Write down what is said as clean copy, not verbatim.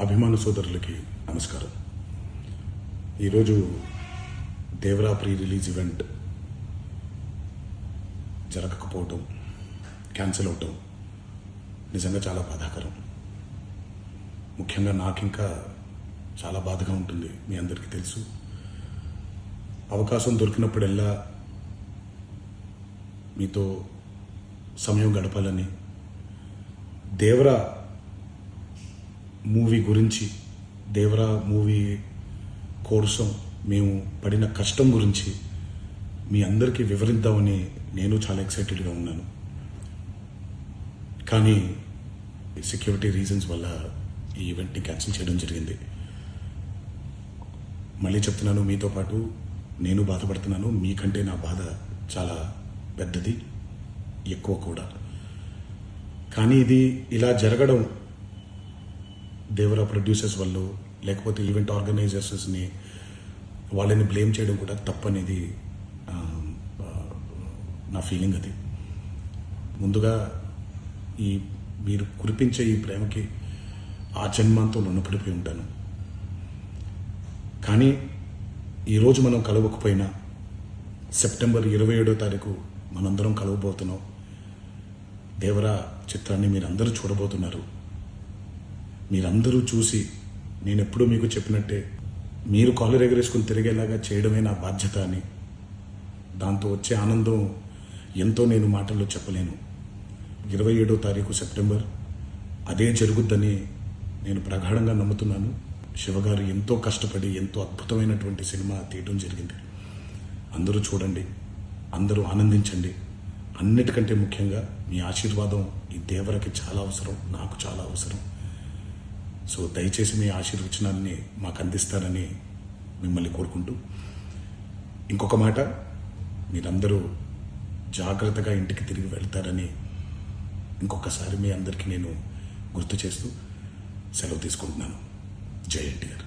అభిమాన సోదరులకి నమస్కారం. ఈరోజు దేవరా ప్రీ రిలీజ్ ఈవెంట్ జరగకపోవటం, క్యాన్సిల్ అవటం నిజంగా చాలా బాధాకరం. ముఖ్యంగా నాకు ఇంకా చాలా బాధగా ఉంటుంది. మీ అందరికీ తెలుసు, అవకాశం దొరికినప్పుడల్లా మీతో సమయం గడపాలని, దేవరా మూవీ గురించి, దేవరా మూవీ కోసం మేము పడిన కష్టం గురించి మీ అందరికీ వివరిద్దామని నేను చాలా ఎక్సైటెడ్గా ఉన్నాను. కానీ సెక్యూరిటీ రీజన్స్ వల్ల ఈ ఈవెంట్ని క్యాన్సిల్ చేయడం జరిగింది. మళ్ళీ చెప్తున్నాను, మీతో పాటు నేను బాధపడుతున్నాను. మీకంటే నా బాధ చాలా పెద్దది, ఎక్కువ కూడా. కానీ ఇది ఇలా జరగడం దేవరా ప్రొడ్యూసర్స్ వల్ల, లేకపోతే ఈవెంట్ ఆర్గనైజర్స్ని వాళ్ళని బ్లేమ్ చేయడం కూడా తప్పనేది నా ఫీలింగ్. అది ముందుగా మీరు కురిపించే ఈ ప్రేమకి ఆ జన్మంతో రుణపడిపోయి ఉంటాను. కానీ ఈరోజు మనం కలవకపోయినా సెప్టెంబర్ 27వ తారీఖు మనందరం కలవబోతున్నాం. దేవరా చిత్రాన్ని మీరందరూ చూడబోతున్నారు. మీరందరూ చూసి, నేను ఎప్పుడూ మీకు చెప్పినట్టే, మీరు కాలర్ ఎగరేసుకుని తిరిగేలాగా చేయడమే నా బాధ్యత అని, దాంతో వచ్చే ఆనందం ఎంతో నేను మాటల్లో చెప్పలేను. 27వ తారీఖు సెప్టెంబర్ అదే జరుగుద్దని నేను ప్రగాఢంగా నమ్ముతున్నాను. శివగారు ఎంతో కష్టపడి ఎంతో అద్భుతమైనటువంటి సినిమా తీయడం జరిగింది. అందరూ చూడండి, అందరూ ఆనందించండి. అన్నిటికంటే ముఖ్యంగా మీ ఆశీర్వాదం ఈ దేవరకి చాలా అవసరం, నాకు చాలా అవసరం. సో దయచేసి మీ ఆశీర్వచనాన్ని మాకు అందిస్తారని మిమ్మల్ని కోరుకుంటూ, ఇంకొక మాట, మీరందరూ జాగ్రత్తగా ఇంటికి తిరిగి వెళ్తారని ఇంకొకసారి మీ అందరికీ నేను గుర్తు చేస్తూ సెలవు తీసుకుంటున్నాను. జై ఎన్టీఆర్.